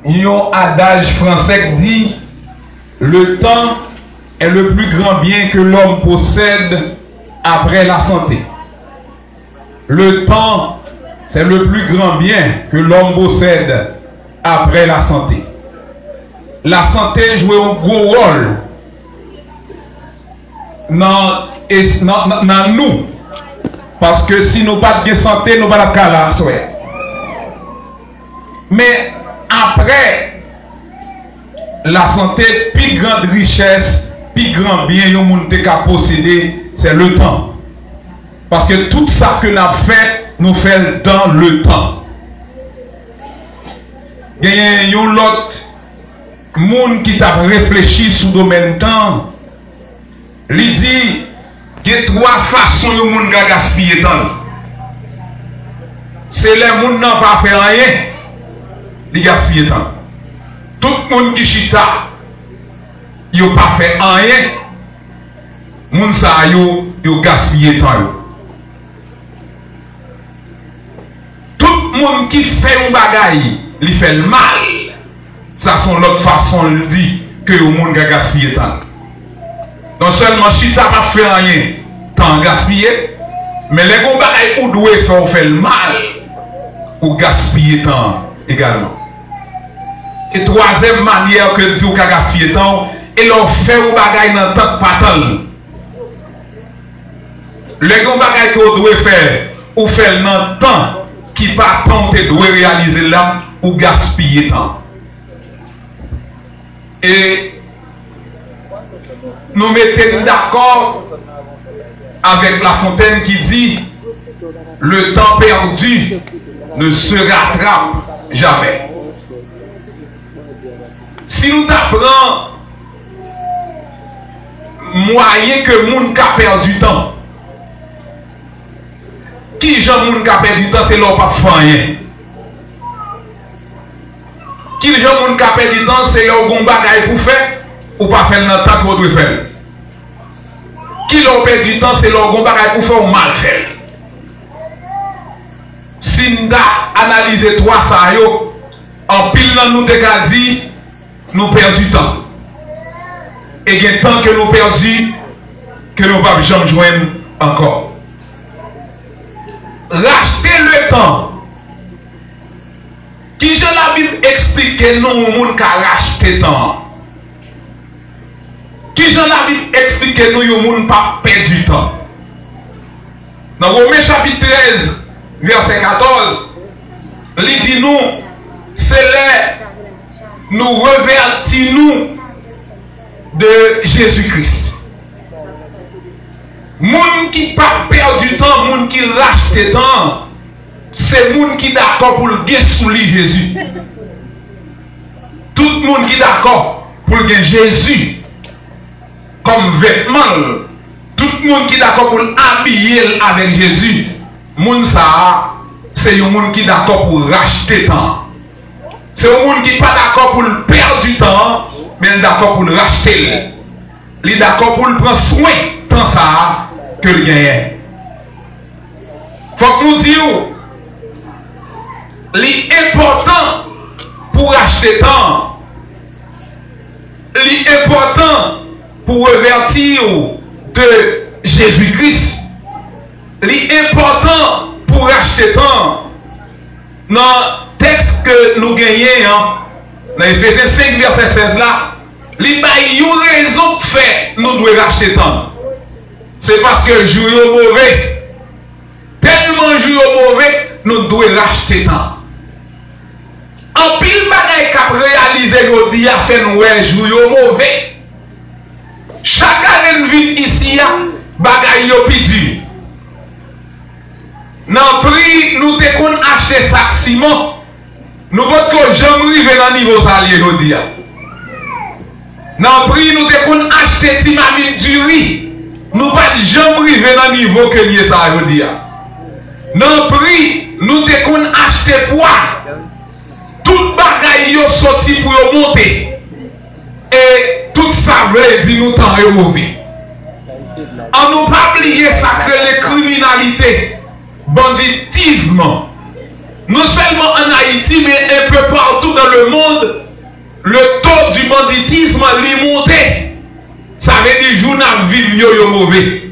Il y a un adage français qui dit le temps est le plus grand bien que l'homme possède après la santé. Le temps, c'est le plus grand bien que l'homme possède après la santé. La santé joue un gros rôle dans nous. Parce que si nous n'avons pas de santé, nous ne pouvons pas la faire. Mais après la santé, plus grande richesse, plus grand bien que nous avons posséder, c'est le temps. Parce que tout ça que nous avons fait, nous faisons dans le temps. Il y a un autre monde qui t'a réfléchi sur le domaine temps. Il dit qu'il y a trois façons de monde gaspiller temps. C'est les gens qui n'ont pas fait rien, ils gaspillent temps. Tout le monde qui chita, ils n'ont pas fait rien. Les gens qui gaspillent temps. Tout le monde qui fait un bagaille, il fait le mal. Ça sont l'autre façon de dire que le monde a gaspillé temps. Non seulement si tu n'as pas fait rien, tu as gaspillé, mais les gens qui doivent faire le mal ou gaspiller temps également. Et troisième manière que tu as gaspillé temps, et l'on fait un bagaille dans le temps pas tant. Les gens que vous devez faire, ou faire dans le temps qui pas tant que doit réaliser là, ou gaspiller temps. Et nous mettons d'accord avec La Fontaine qui dit le temps perdu ne se rattrape jamais. Si nous apprenons moyen que le monde a perdu du temps, qui gens moun ka perdu du temps, c'est leur pas rien. Qui gens moun ka perdu du temps, c'est leur gon bagay pour faire ou pas faire dans le temps qu'on doit faire. Qui leur perdu du temps, c'est leur gon bagay pour faire ou mal faire. Si nous analysons trois ça yo, en pile nous te dit nous perdons du temps. Et il y a temps que nous perdons que nous ne pouvons jamais joindre encore. Racheter le temps. Qui je la Bible explique que nous, le monde qui a racheté le temps. Qui je la Bible explique que nous, le monde pas perdu du temps. Dans Romains chapitre 13, verset 14, il dit nous, c'est là, nous revertis-nous de Jésus-Christ. Moun qui pas perdu du temps, moun qui rachète le temps, c'est moun qui d'accord pour le gagner sous lui Jésus. Tout le monde qui d'accord pour le gagner Jésus comme vêtement, tout le monde qui d'accord pour l'habiller avec Jésus, moun ça, c'est un monde qui d'accord pour racheter le temps. C'est un monde qui pas d'accord pour le perdre du temps, mais d'accord pour le racheter. Il est d'accord pour le prendre soin tant ça que le gagne. Faut que nous disions, l'important pour acheter temps, l'important pour revertir de Jésus-Christ, l'important pour acheter temps, dans le texte que nous gagnons, dans Ephésiens 5, verset 16 là, il y a une raison de faire, nous devons racheter temps. C'est parce que le jour est mauvais. Tellement le jour est mauvais, nous devons racheter temps. En pile bagaille qu'a réalisé aujourd'hui a fait nous un jour mauvais. Chaque année nous vivons ici, bagaille yo pidu. Dans le prix, nous devons acheter sac ciment. Nous devons jamais arriver dans le niveau salé aujourd'hui. Dans le prix, nous devons acheter timamine du riz. Nous ne pouvons jamais arriver dans le niveau que nous sommes aujourd'hui. Dans le prix, nous devons acheter poids. Tout bagaille est sorti pour monter. Et tout ça veut dire nous t'en mauvais. On ne peut pas oublier ça que les criminalités, banditisme, non seulement en Haïti, Haïti, mais un peu partout dans le monde, le taux du banditisme est monté. Ça veut dire que nous vivons mauvais.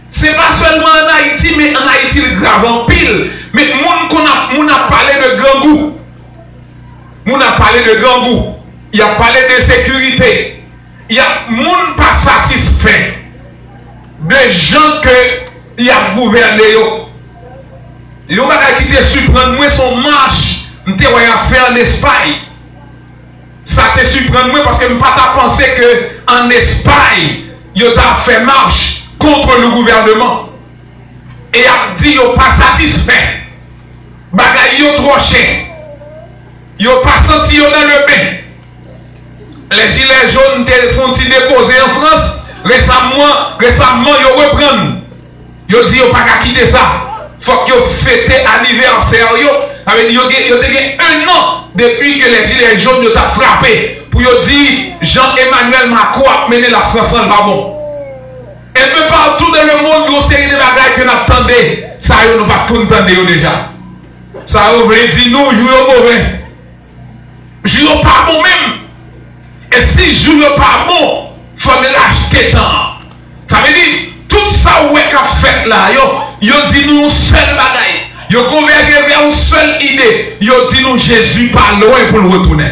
Ce n'est pas seulement en Haïti, mais en Haïti, le grave en pile. Mais nous a parlé de gangou. Nous a parlé de gangou. Il a parlé de sécurité. Il y a monde pas satisfait de gens que il a gouverné. Yo bagay qui te surprend moi son marche, m'te voya faire en Espagne. Ça te surprend moi parce que m'pas ta pensé que en Espagne, yo t'a fait marche contre le gouvernement. Et a dit yo pas satisfait. Bagay yo trop cher. Yo pas senti yo dans le bain. Les gilets jaunes te font déposer en France. Récemment yo reprennent. Yo dit yo pas qu'à quitter ça. Faut que vous fêtez anniversaire. Vous avez un an depuis que les gilets jaunes ont frappé. Pour vous dire, Jean-Emmanuel Macron a mené la France en bas. Et peu partout dans le monde, vous avez des bagages que nous attendons. Ça, nous ne va pas entendre déjà. Ça, vous voulez dire, nous jouons mauvais. Jouons pas bon même. Et si jouons pas bon, il faut l'acheter tant. Ça veut dire, tout ça, où est qu'a fait là, yo dit nous seul bagaille. Yo convergé vers une seule idée. Yo dit nous Jésus pas loin pour le retourner.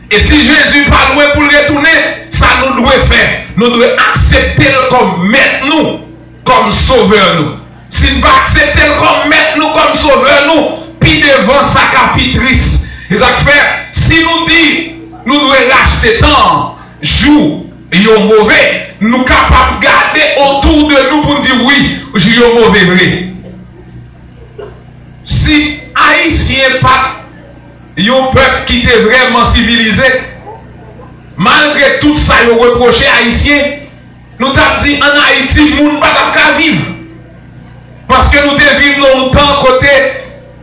Et si Jésus pas loin pour le retourner, ça nous doit faire. Nous devons accepter comme maître nous, comme sauveur nous. Si nous ne pas accepter comme maître nous, comme sauveur nous, puis devant sa capitrice. Et ça fait, si nous dit, nous devons racheter tant, jour, yo mauvais, nous capables de garder autour de nous pour dire oui, je suis mauvais vrai. Si Haïtien pas un peuple qui était vraiment civilisé, malgré tout ça, ils ont reproché Haïtien, nous avons dit en Haïti, nous ne pouvons pas vivre. Parce que nous devons longtemps côté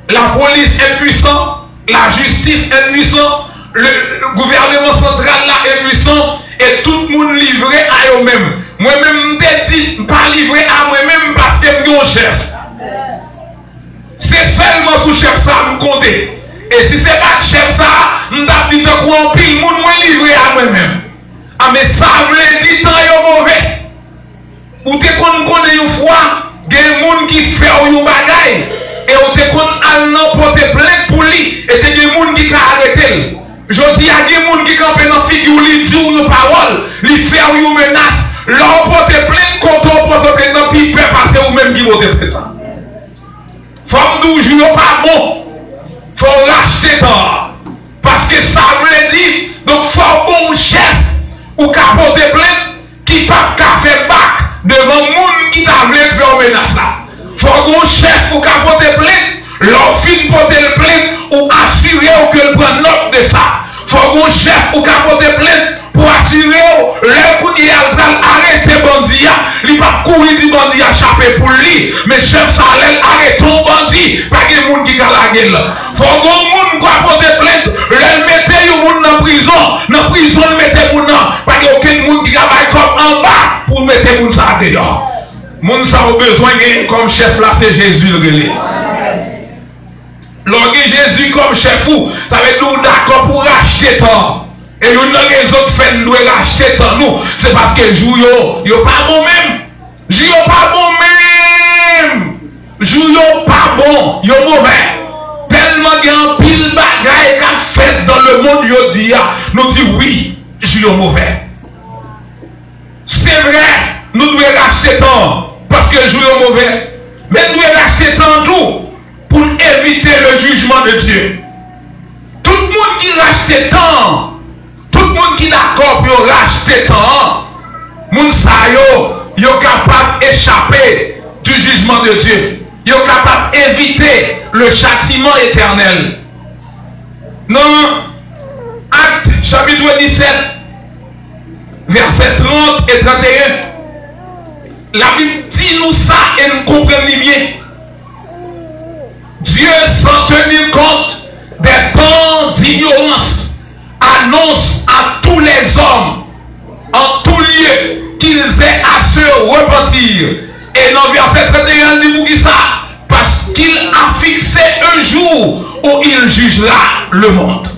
la police impuissante, la justice impuissante, le gouvernement central là impuissant, et tout le monde livré à eux-mêmes. Moi-même, je dis pas livré à moi-même parce que je suis un chef. C'est seulement sous chef ça me compter. Et si ce n'est pas chef ça, je dis que je pile le monde livré à moi-même. Ah mais ça veut dire que c'est mauvais. Ou te connais une fois, il y a des gens qui font une bagaille. Et on te connaît porter plainte pour lui. Et il y a des gens qui ont arrêté. Je dis, il y a des gens qui campent dans la figure, ils disent une parole, ils font une menace. Là, on porte plainte, quand on porte plainte, puis il peut passer ou même qui vote plainte. Femme nous jouons pas bon. Il faut racheter temps. Parce que ça veut dire, donc il faut un bon chef ou qui porte plainte, qui ne peut pas faire bac devant le monde qui t'a voulu faire une menace là. Il faut un bon chef ou qui porte plainte, leur fin porter plainte ou assurer que le prend note de ça. Il faut un chef ou qui porte plainte pour assurer le coup d'y arrêter bandit. Il ne va pas courir du bandit à chapper pour lui. Mais chef ça allait arrêter ton bandit. Pas de monde qui a la gueule. Il faut que monde qui a porté plainte. Le mettez le monde dans la prison. Dans la prison, le mettez le monde. Pas aucun monde qui travaille comme en bas pour mettre le monde ça dehors. Le monde ça a besoin comme chef là, c'est Jésus le relais. Lorsque Jésus comme chef, ça veut dire d'accord pour racheter temps. Et une raison de fait nous racheter tant nous, c'est parce que jou yo pas bon même. Jou yo pas bon même. Jou yo pas bon, yo mauvais. Tellement grand pile bagaille qu'a fait dans le monde yo dit nous dit oui, jou yo mauvais. C'est vrai, nous devons racheter tant parce que jou yo mauvais. Mais nous devons racheter tant tout pour éviter le jugement de Dieu. Tout le monde qui rachète tant, tout le monde qui est d'accord pour racheter tant, moun sa yo capable d'échapper du jugement de Dieu. Yo capable d'éviter le châtiment éternel. Non, Acte chapitre 17, versets 30 et 31. La Bible dit nous ça et nous comprenons bien. Dieu, sans tenir compte des temps d'ignorance, annonce à tous les hommes, en tout lieu, qu'ils aient à se repentir. Et dans verset 31, il dit ça, parce qu'il a fixé un jour où il il jugera le monde.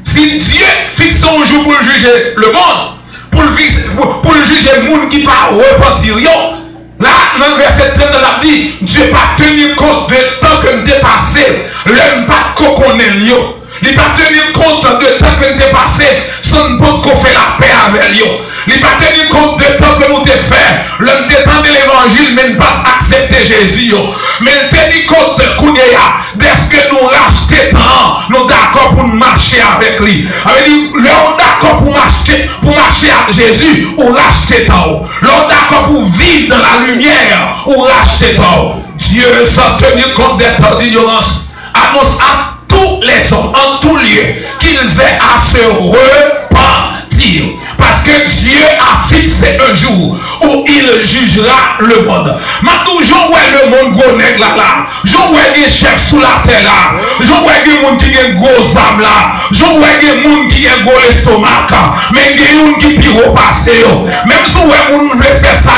Si Dieu fixe un jour pour juger le monde, pour juger le monde qui ne va pas repentir, là, dans le verset 30, on a dit, Dieu n'a pas tenu compte de temps que nous dépassé, l'homme pas connaît. Il n'a pas tenu compte de temps que nous dépassé, sans qu'on fait la paix avec lui. Il n'a pas tenu compte de temps que nous avons fait, l'homme détend de l'évangile, mais pas accepter Jésus. Mais il a tenu compte dès que nous rachetons temps, nous d'accord pour marcher avec lui. L'homme d'accord pour marcher avec Jésus, ou racheter temps. L'homme d'accord pour vivre dans la lumière, ou racheter temps. Dieu, sans tenir compte des temps d'ignorance, annonce à tous les hommes, en tout lieu, qu'ils aient à se repentir. Parce que Dieu a fixé un jour où il jugera le monde. Maintenant, je vois le monde gros nègre là. Je vois des chefs sous la terre là. Je vois des gens qui ont gros âmes là. Je vois des gens qui ont gros estomac. Mais des gens qui pire passer. Même si on veut faire ça,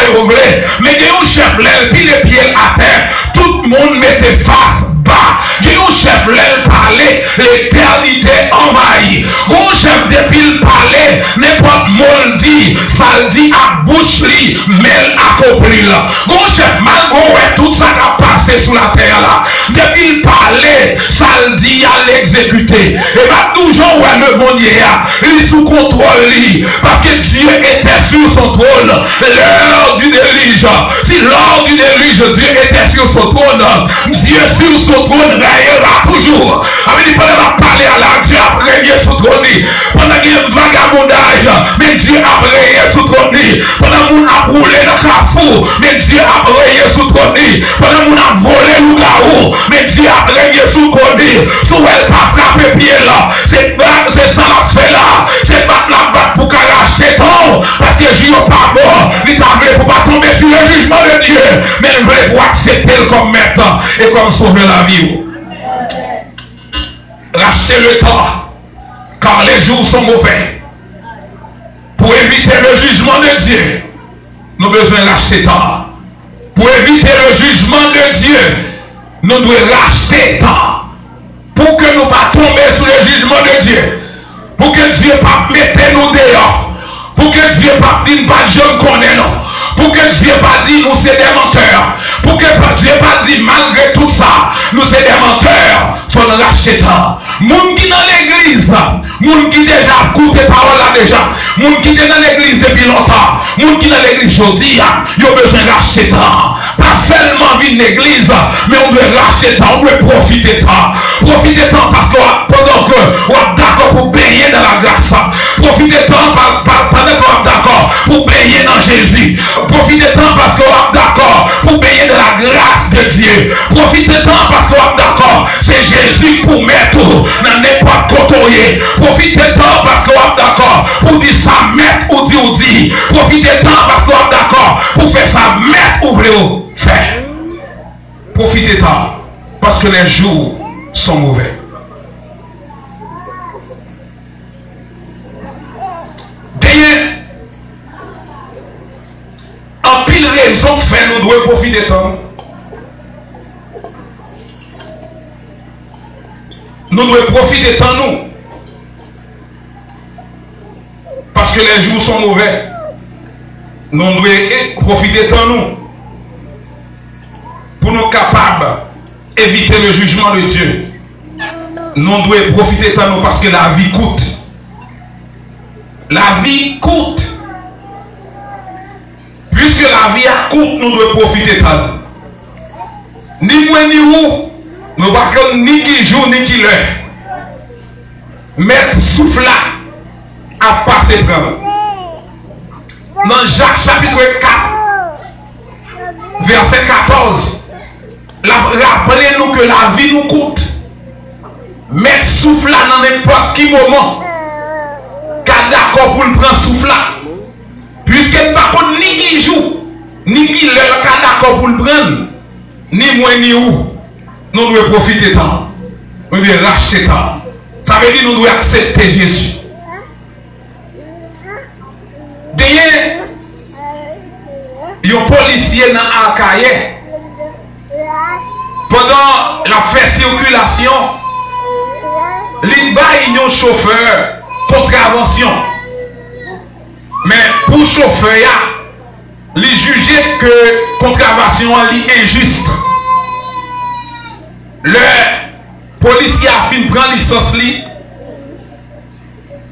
mais des gens chefs là, puis les pieds à terre. Tout le monde mettait face bas. Des gens chefs là, parler, l'éternité envahie. Bon chef depuis le palais, n'importe mot dit, ça le dit à bouche li, mais accompli là. Bon chef, malgré tout ça qui a passé sous la terre là, depuis le palais, ça le dit à l'exécuter. Et va toujours ouais le monde il est sous contrôle li, parce que Dieu était sur son trône. L'heure du déluge, si l'heure du déluge, Dieu était sur son trône, Dieu sur son trône règnera toujours. Avec il va parler à la Dieu a régné sous trône. Pendant qu'il y a un vagabondage, mais Dieu a régné sous trône. Pendant qu'on a roulé dans le carrefour, mais Dieu a régné sous trône. Pendant qu'on a volé le garou, mais Dieu a régné sous trône. Si elle pas frappé pied là, c'est ça la fait là. C'est pas la batte pour qu'elle achète temps. Parce que Dieu n'est pas bon. Il t'a voulu pour pas tomber sur le jugement de Dieu. Mais il voulait pour accepter comme maître et comme sauver la vie. Rachetez le temps, car les jours sont mauvais. Pour éviter le jugement de Dieu, nous avons besoin de racheter temps. Pour éviter le jugement de Dieu, nous devons racheter temps. Pour que nous ne pas tomber sous le jugement de Dieu. Pour que Dieu ne pas mettre nous dehors. Pour que Dieu ne pas dire pas je ne connais non. Pour que Dieu ne pas dire nous c'est des menteurs. Pour que Dieu ne pas dire malgré tout ça, nous c'est des menteurs. Il faut nous racheter temps. Moun qui dans l'église, moun qui déjà écouté parole là déjà, moun qui est dans l'église depuis longtemps, moun qui dans l'église aujourd'hui, il a besoin de racheter temps. Pas seulement vivre l'église, mais on doit racheter temps, on doit profiter temps. Profiter temps parce que pendant que on est d'accord pour baigner dans la grâce. Profiter temps pendant qu'on est d'accord pour baigner dans Jésus. Profiter temps parce qu'on est d'accord pour baigner dans la grâce de Dieu. Profiter temps parce qu'on est d'accord, c'est Jésus pour mettre dans n'importe côté. Profitez temps parce qu'on est d'accord pour dire ça mettre ou dire ou dire. Profitez temps parce qu'on est d'accord pour faire ça mettre ou voulez faire. Profitez temps parce que les jours sont mauvais. D'ailleurs, en pile raison de faire nous devons profiter temps. Nous devons profiter de temps nous. Parce que les jours sont mauvais. Nous devons profiter de temps nous. Pour nous capables d'éviter le jugement de Dieu. Nous devons profiter de temps nous parce que la vie coûte. La vie coûte. Puisque la vie a coûte, nous devons profiter de temps. Ni moi ni vous. Nous ne pouvons pas ni qui jour ni qui l'heure. Mettre souffle là à passer prendre. Dans Jacques chapitre 4, verset 14, rappelez-nous que la vie nous coûte. Mettre souffle là dans n'importe qui moment. Car d'accord pour le prendre souffle là. Puisque nous ne pouvons pas ni qui joue, ni qui l'heure, car d'accord pour le prendre. Ni moi ni où. Nous devons profiter de temps. Nous devons racheter temps. Ça veut dire que nous devons accepter Jésus. D'ailleurs, il y a un policier dans Akaye. Pendant la fait circulation, il baille un chauffeur contravention. Mais pour le chauffeur, il juge que contravention est injuste. Le policier a fini prendre licence li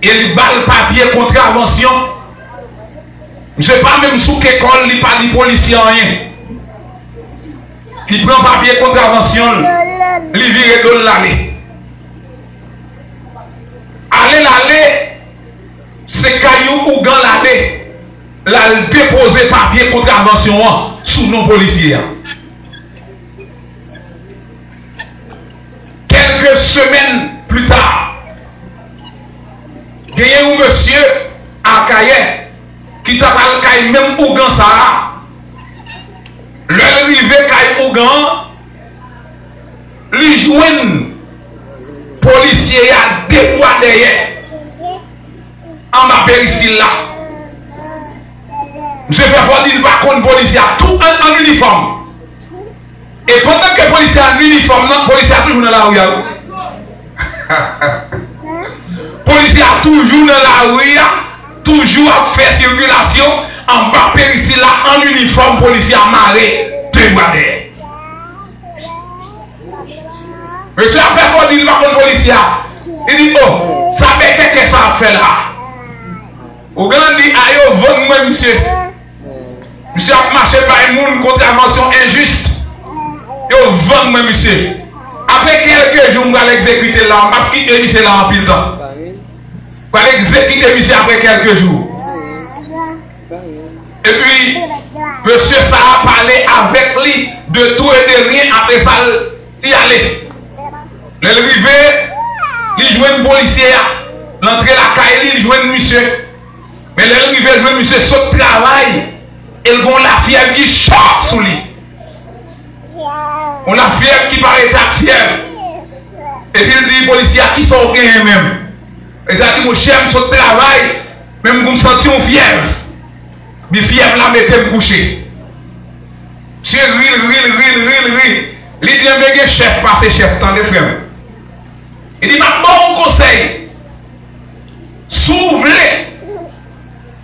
et il balle papier contravention. Je ne sais pas même sous quelle école il pas dit policier rien. Il prend papier contravention, il vire de l'aller. Aller, c'est caillou ou gant l'aller. Là, déposer papier contravention sous nos policiers. Quelques semaines plus tard, il y a un monsieur à Kaye qui t'a parlé même Ougan ça. Le rivé Kaye Ougan, lui joue policier à deux fois derrière. En ma péristyle là. Je fais fort dire par contre policier tout en uniforme. Et pendant que le policier en uniforme, le policier a toujours dans la rue. Le policier a toujours dans la rue, toujours à faire circulation en bas péristyle là, en uniforme, policier a marré, deux mois derrière. Monsieur a fait fort dire par contre policier. Il dit, oh, ça fait qu'est-ce que ça a fait là? Ou grand dit, ayo, vend-moi, monsieur. Monsieur a marché par un monde contravention injuste. Yo, vend-moi, monsieur. Après quelques jours, on va l'exécuter là. On va quitter monsieur là en pile temps. On va l'exécuter monsieur après quelques jours. Et puis, monsieur, ça a parlé avec lui de tout et de rien. Après ça, il y allait. Le rivé, il jouait un policier. L'entrée la caille, il jouait un monsieur. Mais le rivé, il jouait un monsieur sur le travail. Et il a la fièvre qui choque sous lui. On a fièvre qui paraît être fièvre. Et puis il dit, policier, qui sont rien même. Et ça dit, mon cher, sur le travail, même vous me sentez une fièvre. Mais fièvre là, mettez-moi coucher. Monsieur, rire. Il dit, mais chef, passe chef, tant de frères. Il dit, ma bon conseil, s'ouvrir,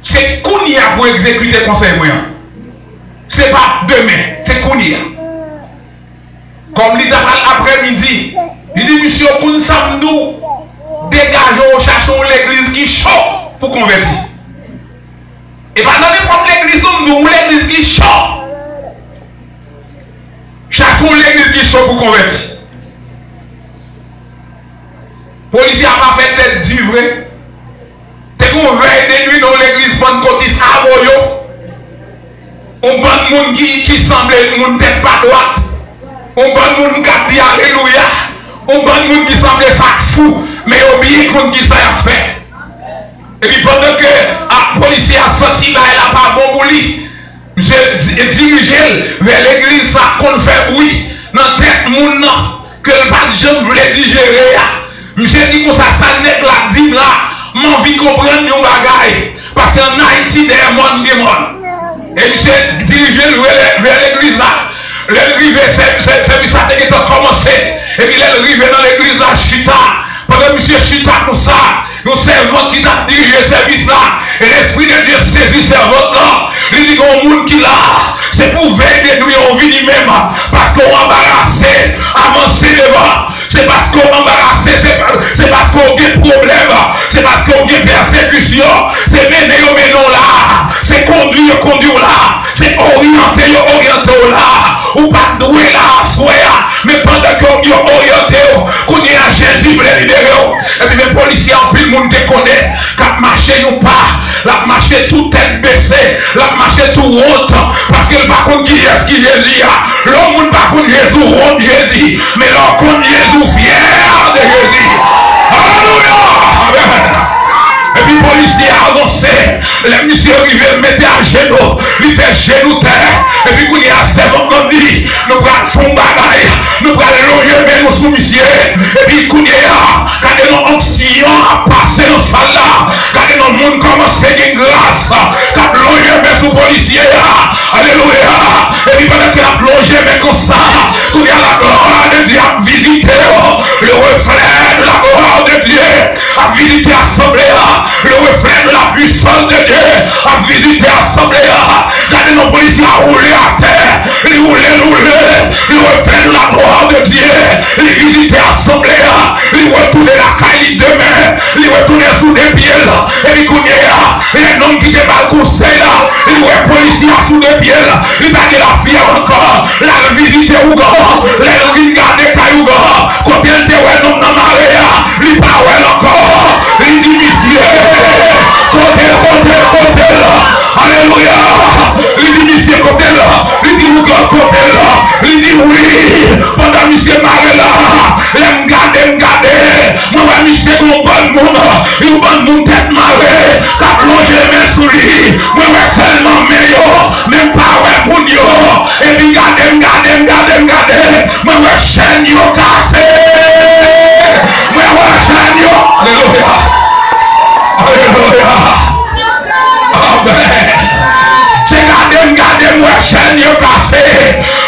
c'est Kounia pour exécuter le conseil moyen. Ce n'est pas demain, c'est Kounia. Comme il dit après-midi, il dit, monsieur Koun Samdou, dégageons, cherchons l'église qui chaud pour convertir. Et pas dans n'importe l'église, nous, l'église qui chaud. Cherchons l'église qui chaud pour convertir. Policier n'a pas fait tête du vrai. T'es qu'on veille de nuit dans l'église pentecôtiste à Boyo. On prend le monde qui semblait une tête pas droite. On prend le monde qui dit alléluia. On prend le monde qui semblait ça fou. Mais oubliez qu'on dit ça a fait. Et puis pendant que le policier a sorti, là, il n'a pas bon pour lui. Monsieur dirige vers l'église, ça qu'on fait oui. Dans tête monde que le pas de gens voulait digérer. Monsieur dit que ça n'est la dîme là. Mon vie comprendre nos bagailles. Parce qu'en Haïti, il y a des monde. Et monsieur dirige vers l'église là. L'arrivée, service a été commencé. Et puis l'arrivée dans l'église là, chita. Pendant monsieur chita pour ça, le servant qui a dirigé le service là. Et l'esprit de Dieu saisit le servant là. Il dit qu'on monde qui là. C'est pour veiller de nuit au vie même. Parce qu'on embarrassé, avancer devant. C'est parce qu'on est embarrassé, c'est parce qu'on a des problèmes, c'est parce qu'on a des persécutions, c'est mener là, c'est conduire là, c'est orienter là, ou pas doué là, soit, mais pendant qu'on est orienté, qu'on est à Jésus pour les libérer, et puis les policiers en plus le monde te connaît, quand marcher ou pas, la marcher tout tête baissée, la marcher tout honte, parce que le par contre qui est qui Jésus, l'homme par contre Jésus, honte Jésus, mais l'homme contre Jésus, fier de Jésus. Alléluia. Et puis le policier a avancé. Les messieurs arrivés, mettaient à genoux. Il fait genou terre. Et puis quand il y a 7 ans, comme dit, nous prenons son bagaille. Nous prenons loger mais nous sous monsieur. Et puis quand il y a, quand nos anciens à passer dans ce là, quand nos monde commence à faire grâce, quand loger mais sous policier. Alléluia. Et puis pendant qu'il a plongé mais comme ça, quand il y a la gloire de Dieu à visiter, le reflet de la gloire de Dieu. a visité l'assemblée, le reflet de la puissance de Dieu, a visité l'assemblée. Regardez nos policiers à rouler à terre, ils roulaient, le reflet de la gloire de Dieu, ils visitaient l'assemblée, ils retournaient la caille demain, ils retournaient sous des pieds, et puis les hommes qui étaient mal conseillés là, ils voient les policiers sous des pieds, ils ont la fièvre encore, la visite ou encore, les regarder Kayouga, quand il était un homme dans ma réa, il parle encore, il dit monsieur, côté, alléluia, il dit monsieur côté là, il dit vous côté là, il dit oui, pendant monsieur maré là, il me garde, moi monsieur mon bon monde, il bon monde tête marée, qui a plongé les mains sous lui, moi seulement meilleur, même pas ouais mon yo, et puis garde, moi chaîne yo cassé, moi chaîne yo, alléluia, amen. C'est garde, moi chaîne yo cassé,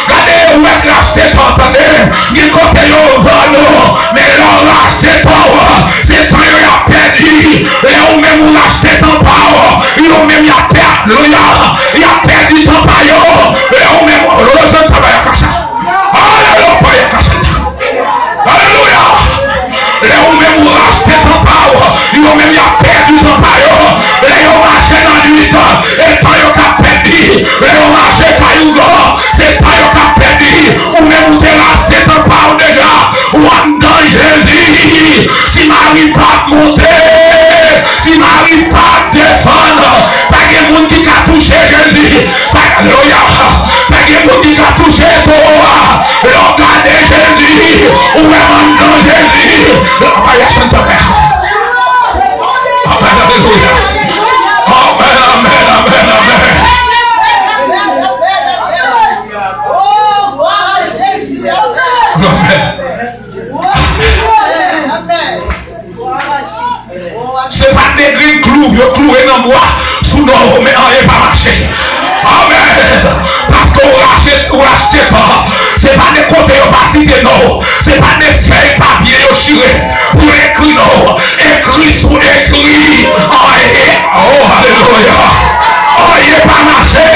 regardez où est racheté ton attendez, il côté yo vano, mais l'on racheté ton, c'est toi yo a perdu, et on même ou racheté ton power, yo même y a perdu, il a perdu ton power, et on même le travail à cacher. Alléluia. Les hommes même racheté ton power. Ils ont même perdu ton power. Les hommes marché dans l'huile. Et tant qu'ils ont perdu. Les hommes marché Kayouga. C'est tant qu'ils ont perdu. Ou même vous avez racheté ton power déjà. Ou en dans Jésus. Tu n'arrives pas à monter. Tu n'arrives pas à descendre. Pas de monde qui a touché Jésus. Alléluia. Pas de monde qui a touché toi. Regardez Jésus. Ou même dans Jésus. Amen, alléluia. Amen. C'est pas des gris clous, ils cloué dans le bois, sous nos mais rien pas marché. Amen. Parce qu'on rachète pas. C'est pas des côtés au pas cité non. C'est pas des feuilles papier au chiré. Pour écrire non. Écrit sous écrit. Oh, alléluia. Oh, il n'est pas marché.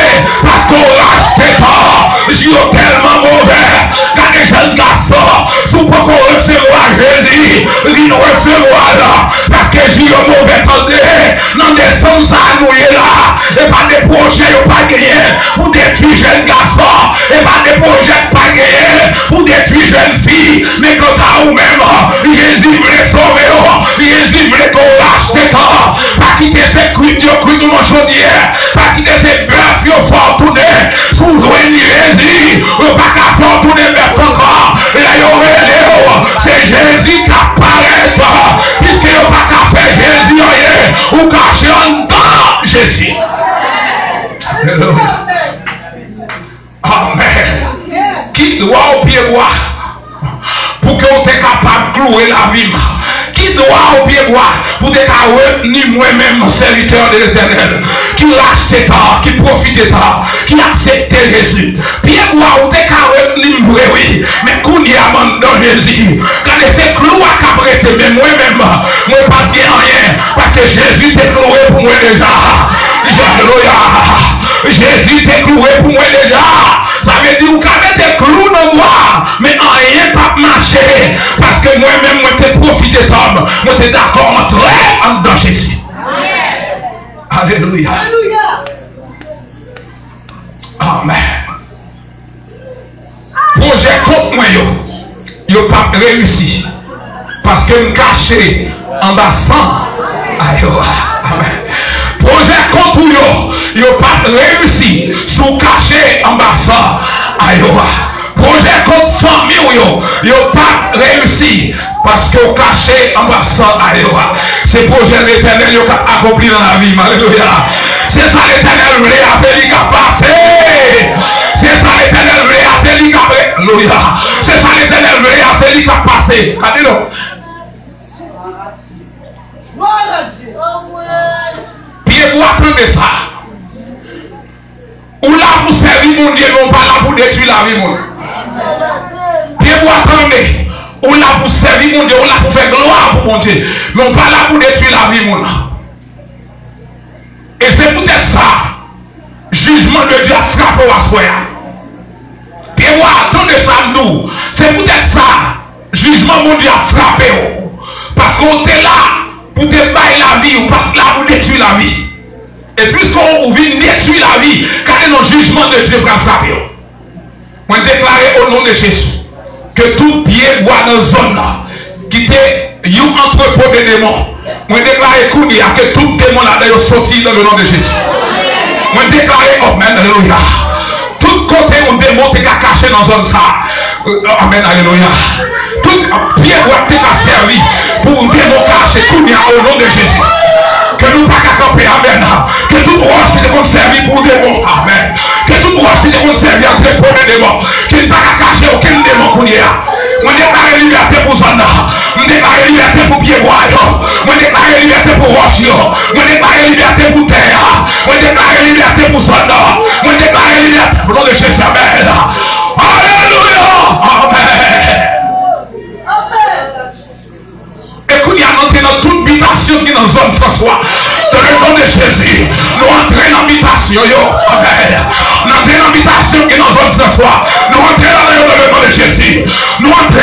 Parce qu'on rachète pas. J'y ai tellement mauvais. Quand les jeunes garçons, sous pour qu'on recevoir Jésus, ils nous recevoir là. Parce que j'y ai mauvais tendez. Dans des sens à nous là. Et pas des projets pas gagné pour détruire jeunes garçons. Et pas des projets pas gagné pour détruire jeunes filles. Mais quand à vous-même, Jésus voulait sauver, Jésus voulait qu'on rachète. Pas quitter ces cuites, nous mon chaudière. Pas quitter ces bœufs, fortunés. Sous Jésus, pas qu'à fortuner, mais encore. Et là, c'est Jésus qui apparaît. Puisque il n'y a pas qu'à faire Jésus, ou cacher en dedans Jésus. Amen. Qui doit au pied bois pour que vous soyez capable de clouer la vie? Qui doit au pied bois pour que vous soyez moi-même serviteur de l'Éternel? Qui lâche ta, qui profite ta, qui accepte Jésus. Pied bois ou t'es carré oui, mais qu'on y a dans Jésus. Quand c'est clou à cabrete, mais moi-même, moi pas bien rien, parce que Jésus t'est cloué pour moi déjà. Jésus t'est cloué pour moi déjà. Ça veut dire que vous avez clou dans moi, mais en rien pas marcher. Parce que moi-même, moi t'ai profité d'homme, moi t'es d'accord entrer en dans Jésus. Alléluia. Amen. Projet contre moi, yo pas réussi. Parce que me caché en bas sang. Amen. Projet contre yo pas réussi. Sous caché en bas sang. Projet contre famille yo pas réussi. Parce que caché en bas sang. C'est projet de l'Éternel yo accompli dans la vie. Alléluia. C'est ça l'Éternel voulait, c'est lui qui a passé. C'est ça l'Éternel voulait, c'est lui qui a passé. Alléluia. C'est ça l'Éternel voulait, c'est lui qui a passé. Regardez-le. Pied bois attendez ça. Ou là pour servir mon Dieu, non pas là pour détruire la vie. Pied bois attendez. On là pour servir mon Dieu, on là pour faire gloire pour mon Dieu. Mais on pas là pour détruire la vie, mon. Et c'est peut-être ça. Jugement de Dieu a frappé à soi. Et moi, attendez ça, nous. C'est peut-être ça. Jugement mon Dieu a frappé. Parce qu'on est là pour te bailler la vie, ou pas là pour détruire la vie. Et puisqu'on vient détruire la vie, quand le jugement de Dieu va frapper. On déclare au nom de Jésus que tout pied voit dans la zone là, qui était un entrepôt de démons. On déclare que tout démon là-dedans sorti dans le nom de Jésus. On déclare, amen, alléluia. Tout côté où démon est caché dans la zone ça. Amen, alléluia. Tout pied voit est servi pour un démon caché au nom de Jésus. Que nous pas qu'à camper, amen. Que tout broche qui te servi pour des démons, amen. Que tout broche qui te servi en train pour des démons. Que ne pas qu'à cacher aucun démon qu'on y a. On déclare liberté pour Zona. On déclare liberté pour Pied-Bois. On déclare liberté pour Roche. On déclare liberté pour Terre. On déclare liberté pour Zona. On déclare liberté pour le nom de Jésus, amen. Alléluia, amen. Écoute, il y a entré dans toute habitation qui est dans la zone François. Dans le nom de Jésus, nous entrons dans l'habitation. Amen. Nous entrons dans l'habitation qui est dans la zone François. Nous entrons dans le nom de Jésus. Nous entrons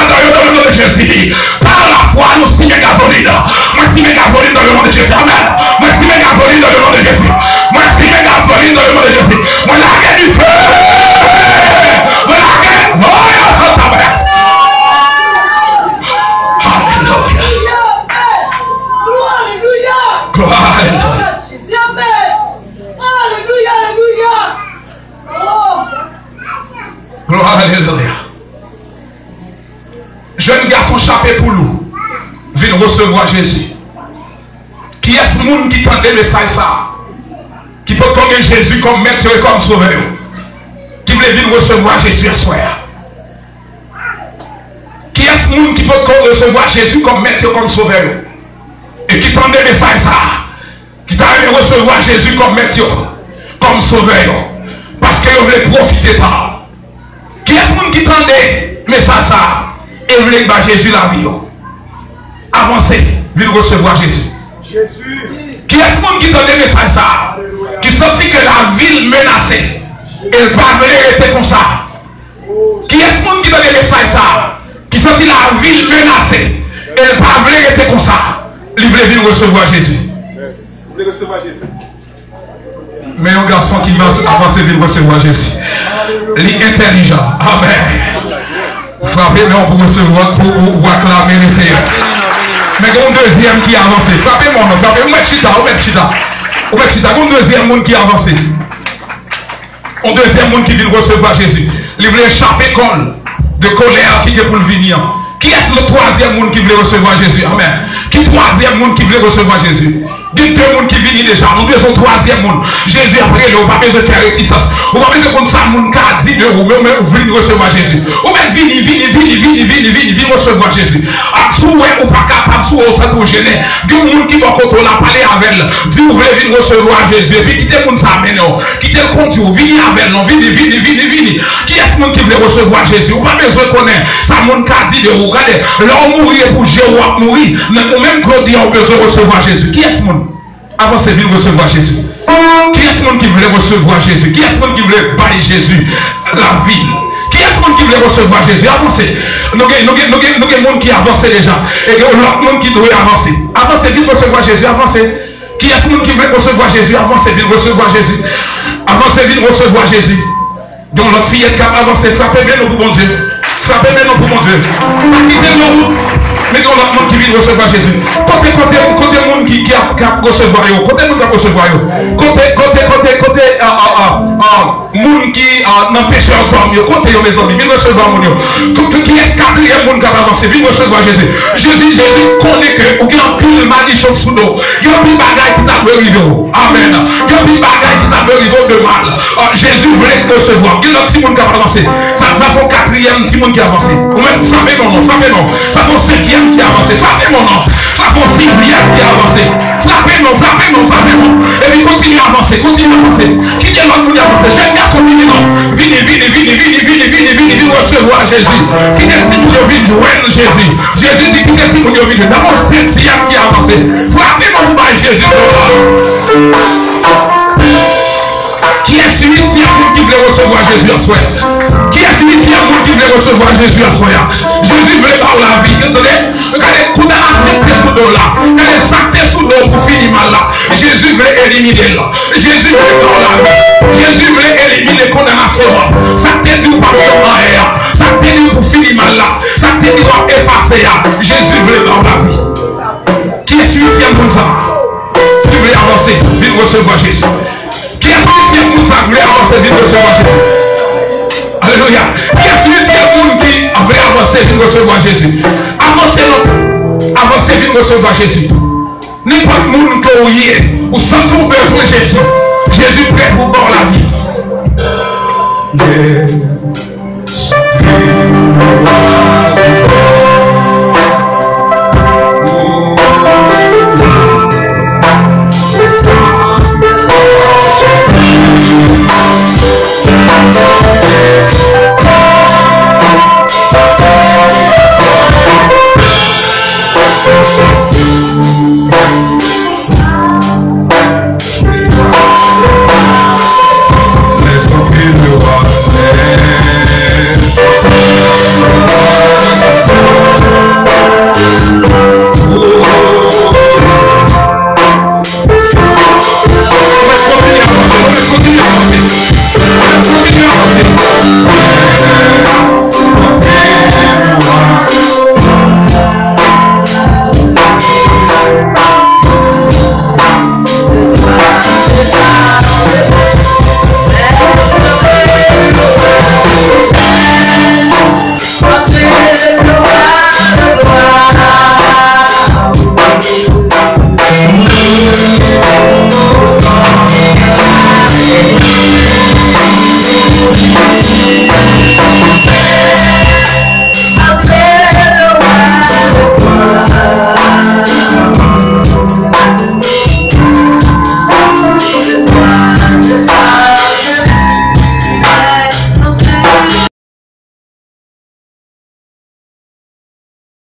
dans le nom de Jésus. Par la foi, nous signons gasoline. Moi, signe gasoline dans le nom de Jésus. Amen. Moi, signe gasoline dans le nom de Jésus. Moi, signe gasoline dans le nom de Jésus. Moi, la guerre du feu. Moi, la guerre. Gloire, alléluia. Gloire, alléluia. Jeune garçon chapé pour nous, vient recevoir Jésus. Qui est ce monde qui tend des messages ça? Qui peut connaître Jésus comme maître et comme sauveur? Qui veut venir recevoir Jésus à soi? Qui est ce monde qui peut recevoir Jésus comme maître et comme sauveur? Et qui tend des messages ça? Qui t'a recevoir Jésus comme maître, comme sauveur? Parce qu'il veut profiter pas. Qui est ce monde qui tend des messages ça? Et voulait que Jésus la vie. Avancez, venez recevoir Jésus. Qui est ce monde qui donne des messages ça? Qui sentit que la ville menacée. Et le pas rester comme ça. Qui est ce monde qui donne des messages ça? Qui sentit la ville menacée. Et le pas rester comme ça. Il voulait venir recevoir Jésus. Vous voulez recevoir Jésus? Mais un garçon qui va avancer venir recevoir Jésus. Il est intelligent. Amen. Frappez-moi pour recevoir, pour acclamer le Seigneur. Mais il y a un deuxième qui a avancé. Frappez-moi, frappez-moi. Vous mettez chita. Il y a un deuxième monde qui a avancé. Un deuxième monde qui vient recevoir Jésus. Il voulait échapper de colère qui est pour le venir. Qui est le troisième monde qui voulait recevoir Jésus? Amen. Qui est le troisième monde qui voulait recevoir Jésus? Il y a deux mondes qui viennent déjà. Nous devons un troisième monde. Jésus après, on va pas besoin de faire réticence. On va pas besoin de comme ça, monde qui a dit de vous, mais vous venez recevoir Jésus. Ou même venez recevoir Jésus. Sous ou pas capable, sous au centre gêné. Il y a un monde qui va contrôler, parler avec elle. Dit vous voulez venir recevoir Jésus. Et puis quittez le monde ça amène. Quittez le compte, venez avec elle. Venez. Qui est ce monde qui voulait recevoir Jésus? Ou pas besoin de connaître. Ça monde qui a dit de vous. Regardez, l'homme mourir pour Jéhovah mourir. Mais même Claudie a besoin de recevoir Jésus. Qui est ce monde? Avancez, venez recevoir Jésus. Qui est ce monde qui voulait recevoir Jésus? Qui est ce monde qui voulait bailler Jésus la ville? Qui est ce monde qui voulait recevoir Jésus? Avancez. Nous avons des gens qui avancent déjà. Et l'autre monde qui doit avancer. Avancez, venez recevoir Jésus. Avancez. Qui est ce monde qui voulait recevoir Jésus? Avancez, venez recevoir Jésus. Avancez, venez recevoir Jésus. Donc notre fillette qui a avancé, frappez bien nous pour mon Dieu. Frappez bien nous pour mon Dieu. Quittez nous. Mais il y a l'autre monde qui vient recevoir Jésus. Côté monde qui a recevoir yo. Côté monde qui a recevoir yo. Côté monde qui n'a péché encore mieux. Côté yo mes amis, viens recevoir mon yo. Qui est quatrième monde qui a avancé, viens recevoir Jésus. Jésus connaît que ou il y a pile malédiction sous nous. Il y a pile bagaille qui t'a arrivé. Amen. Il y a pile bagaille qui t'a arrivé de mal. Jésus voulait te recevoir. Il y a un petit monde qui a avancé. Ça fait quatrième petit monde qui a avancé. Ou même frappez mon nom. Ça fait cinquième qui a avancé, frappez mon nom, ça fait sixième qui a avancé, frappez mon, et puis continuez à avancer, Qui est l'autre qui a avancé? J'aime bien son mini nom, venez, recevoir Jésus? Qui est-ce qui vous vient joindre Jésus? Jésus dit qui est-ce qui vous vient dans mon sens qui a avancé. Frappez mon bail Jésus. Qui est celui qui veut recevoir Jésus à soi? Qui est celui qui veut recevoir Jésus à soi? Jésus veut par la vie. Regardez, tout a accepté sous l'eau là. Regardez, s'acter sous l'eau pour finir mal là. Jésus veut éliminer là. Jésus veut par la vie. Jésus veut éliminer les condamnations. Ça t'est dit par son air. Ça t'est dit pour finir mal là. Ça t'est dit pour effacer là. Jésus veut par la vie. Qui est celui qui a comme ça? Tu veux avancer, viens recevoir Jésus. Qui est celui qui a comme ça? Vous voulez avancer, viens recevoir Jésus. Alléluia. Qui est celui qui a comme ça? Vous voulez avancer, viens recevoir Jésus. Avancez, viens recevoir Jésus. N'importe monde que vous y êtes, vous sentez besoin de Jésus. Jésus prêt pour voir la vie.